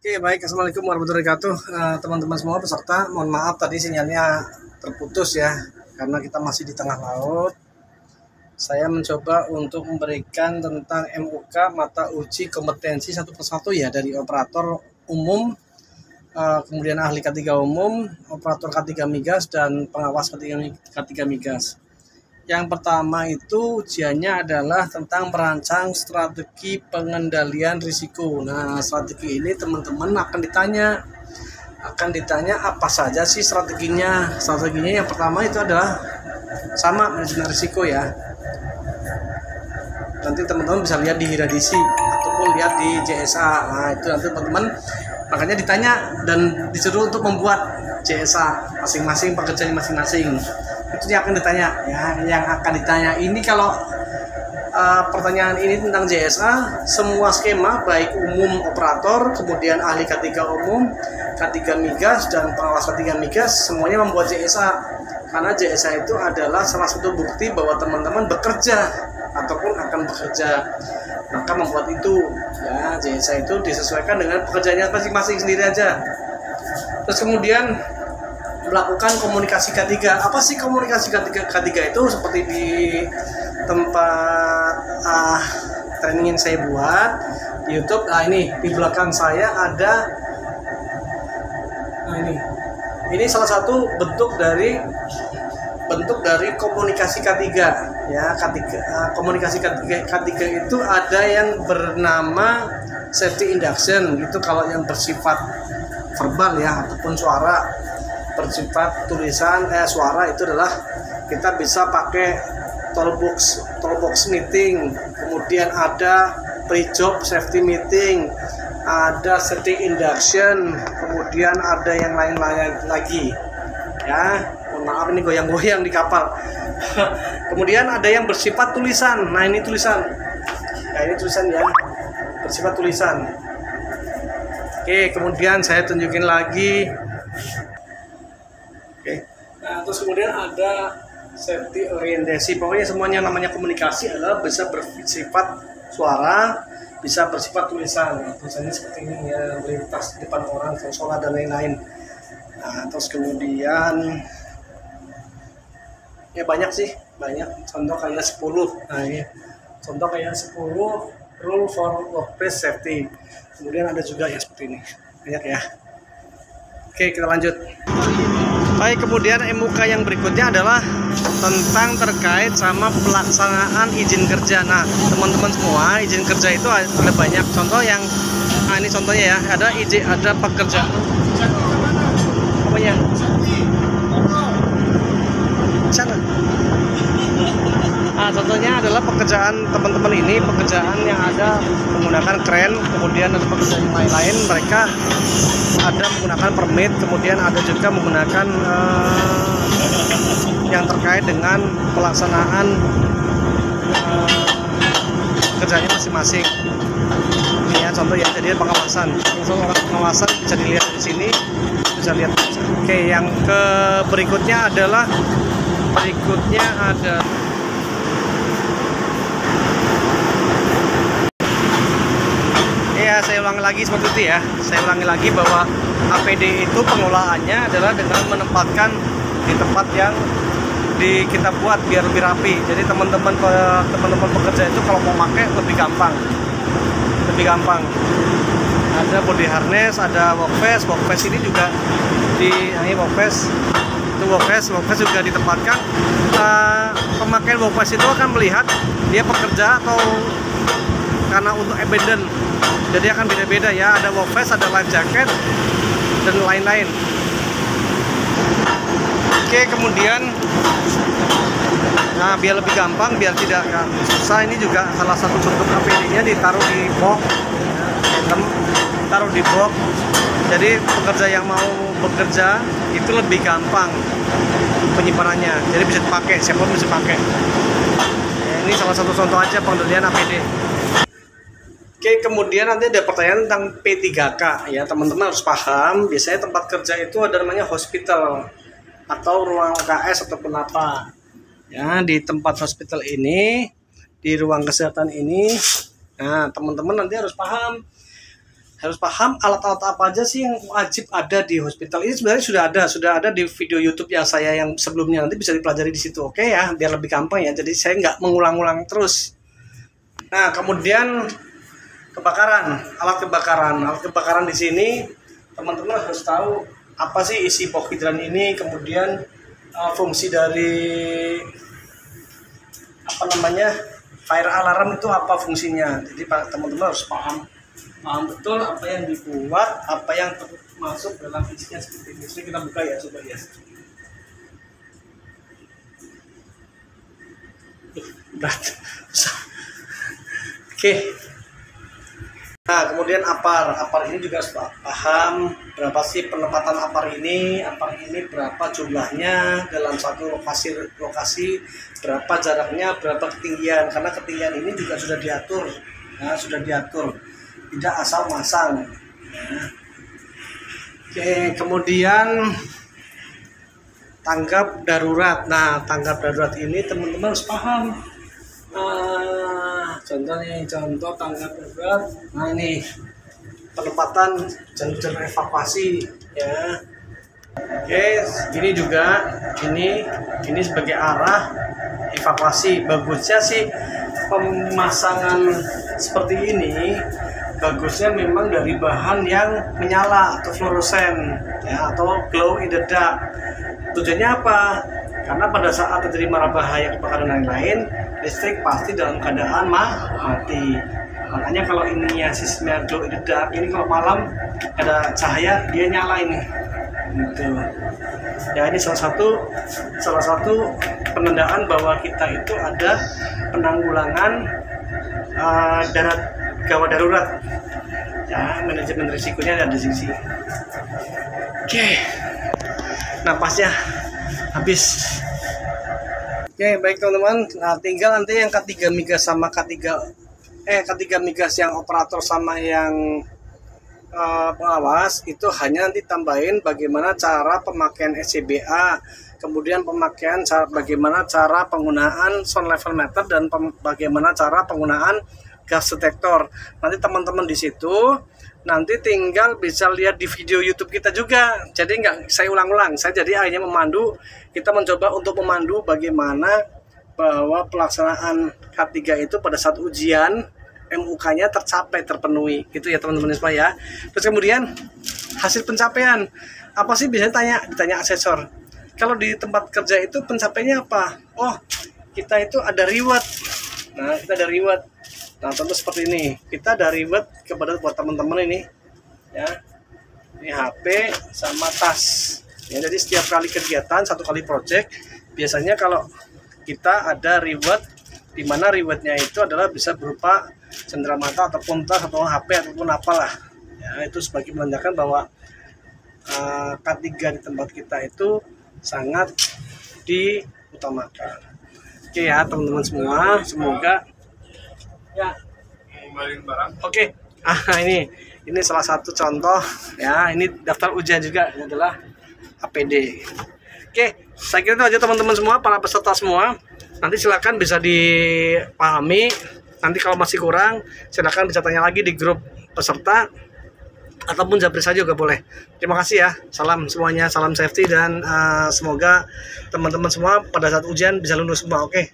Oke, baik. Assalamualaikum warahmatullahi wabarakatuh. Teman-teman semua peserta, mohon maaf tadi sinyalnya terputus ya, karena kita masih di tengah laut. Saya mencoba untuk memberikan tentang MUK mata uji kompetensi satu persatu ya, dari operator umum, kemudian ahli K3 umum, operator K3 migas, dan pengawas K3 migas. Yang pertama itu ujiannya adalah tentang merancang strategi pengendalian risiko. Nah, strategi ini teman-teman akan ditanya apa saja sih strateginya. Strateginya yang pertama itu adalah sama manajemen risiko ya. Nanti teman-teman bisa lihat di Hiradisi ataupun lihat di JSA. Nah, itu nanti teman-teman makanya ditanya dan disuruh untuk membuat JSA masing-masing, pekerjaan masing-masing. Itu yang akan ditanya ya. Yang akan ditanya ini kalau pertanyaan ini tentang JSA, semua skema baik umum operator, kemudian ahli K3 umum, K3 migas, dan pengawas K3 migas semuanya membuat JSA. Karena JSA itu adalah salah satu bukti bahwa teman-teman bekerja ataupun akan bekerja. Maka membuat itu ya, JSA itu disesuaikan dengan pekerjaannya masing-masing sendiri aja. Terus kemudian melakukan komunikasi K3. Apa sih komunikasi K3 itu? Seperti di tempat training yang saya buat di YouTube. Nah, ini di belakang saya ada. Nah, ini salah satu bentuk dari komunikasi K3 ya. Komunikasi K3 itu ada yang bernama safety induction, itu kalau yang bersifat verbal ya, ataupun suara. Bersifat tulisan suara itu adalah kita bisa pakai toolbox meeting, kemudian ada pre-job safety meeting, ada safety induction, kemudian ada yang lain-lain lagi ya. Mohon maaf ini goyang-goyang di kapal. Kemudian ada yang bersifat tulisan. Nah, ini tulisan. Nah, ini tulisan ya, bersifat tulisan. Oke, kemudian saya tunjukin lagi. Nah, terus kemudian ada safety orientasi. Pokoknya semuanya namanya komunikasi adalah bisa bersifat suara, bisa bersifat tulisan. Tulisannya seperti ini ya, melintas di depan orang, konsola dan lain-lain. Nah, terus kemudian ya banyak sih, banyak. Contoh kayak 10. Nah, ini contoh kayak 10 rule for workplace safety. Kemudian ada juga yang seperti ini. Banyak ya. Oke, kita lanjut. Baik, kemudian MUK yang berikutnya adalah tentang terkait sama pelaksanaan izin kerja. Nah, teman-teman semua, izin kerja itu ada banyak. Contoh yang ini contohnya ya, ada pekerja. Apanya? Sana. Nah, contohnya adalah pekerjaan teman-teman ini, pekerjaan yang ada menggunakan kren, kemudian ada pekerjaan yang lain-lain, mereka ada menggunakan permit, kemudian ada juga menggunakan yang terkait dengan pelaksanaan kerjanya masing-masing. Ini ya contoh ya, jadi pengawasan. Pengawasan bisa dilihat di sini, bisa lihat. Oke, yang berikutnya adalah ya, saya ulangi lagi seperti itu ya. Saya ulangi lagi bahwa APD itu pengelolaannya adalah dengan menempatkan di tempat yang kita buat biar lebih rapi. Jadi teman-teman pekerja itu kalau mau pakai lebih gampang. Ada body harness, ada workface ini juga ini workface. Itu workface juga ditempatkan. Pemakaian workface itu akan melihat dia pekerja atau karena untuk abandon. Jadi akan beda-beda ya, ada workface, ada life jacket, dan lain-lain. Oke, kemudian nah, biar lebih gampang, biar tidak susah, ini juga salah satu bentuk APD-nya ditaruh di box, taruh di box. Jadi pekerja yang mau bekerja itu lebih gampang penyimpanannya, jadi bisa dipakai, siapapun bisa pakai. Ya, ini salah satu contoh aja pengendalian APD. Oke, kemudian nanti ada pertanyaan tentang P3K ya, teman-teman harus paham. Biasanya tempat kerja itu ada namanya hospital atau ruang UKS ataupun apa ya. Di tempat hospital ini, di ruang kesehatan ini, nah teman-teman nanti harus paham harus paham alat-alat apa aja sih yang wajib ada di hospital. Ini sebenarnya sudah ada di video YouTube yang saya yang sebelumnya, nanti bisa dipelajari di situ, oke ya, biar lebih gampang ya. Jadi saya nggak mengulang-ulang terus. Nah, kemudian alat kebakaran di sini teman-teman harus tahu apa sih isi box hidran ini, kemudian fungsi dari fire alarm itu apa fungsinya. Jadi teman-teman harus paham betul apa yang dibuat, apa yang masuk dalam isinya seperti ini. Ini kita buka ya, coba ya. Berat. Oke. Nah, kemudian apar ini juga harus paham berapa sih penempatan apar ini berapa jumlahnya dalam satu lokasi, berapa jaraknya, berapa ketinggian, karena ketinggian ini juga sudah diatur, tidak asal masang. Oke, kemudian tanggap darurat. Nah, tanggap darurat ini teman-teman harus paham. Contoh tanggap darurat. Nah, ini penempatan jalur evakuasi ya. Oke, ini juga ini sebagai arah evakuasi. Bagusnya sih pemasangan seperti ini, bagusnya memang dari bahan yang menyala atau fluoresan ya, atau glow in the dark. Tujuannya apa? Karena pada saat terjadi mara bahaya kebakaran dan lain-lain, listrik pasti dalam keadaan mati. Makanya kalau ininya sistemnya glow in the dark, ini kalau malam ada cahaya dia nyala ini. Gitu. Ya, ini salah satu penandaan bahwa kita itu ada penanggulangan gawat darurat. Ya, manajemen risikonya ada di sini. Oke. Napasnya habis. Oke, baik teman-teman. Nah, tinggal nanti yang K3 migas sama K3 migas yang operator sama yang pengawas itu hanya nanti tambahin bagaimana cara pemakaian SCBA, kemudian bagaimana cara penggunaan sound level meter, dan bagaimana cara penggunaan gas detektor. Nanti teman-teman di situ nanti tinggal bisa lihat di video YouTube kita juga. Jadi nggak saya ulang-ulang, saya jadi hanya memandu. Kita mencoba untuk memandu bagaimana bahwa pelaksanaan K3 itu pada saat ujian MUK-nya terpenuhi, gitu ya teman-teman semua ya. Terus kemudian hasil pencapaian apa sih, biasanya ditanya asesor. Kalau di tempat kerja itu pencapaiannya apa? Oh, kita itu ada reward. Nah, kita ada reward. Nah, tentu seperti ini. Kita ada reward kepada buat teman-teman ini, ya. Ini HP sama tas. Ya, jadi setiap kali kegiatan, satu kali project, biasanya kalau kita ada reward, di mana rewardnya itu adalah bisa berupa cenderamata ataupun tas atau HP ataupun apalah. Ya, itu sebagai menandakan bahwa K3 di tempat kita itu sangat diutamakan. Oke ya teman-teman semua, semoga ya. Oke. Ini salah satu contoh ya. Ini daftar ujian juga, ini adalah APD. Oke, saya kira itu aja teman-teman semua, para peserta semua. Nanti silakan bisa dipahami. Nanti kalau masih kurang, silakan bisa tanya lagi di grup peserta ataupun japri saja juga boleh. Terima kasih ya. Salam semuanya, salam safety, dan semoga teman-teman semua pada saat ujian bisa lulus semua. Oke.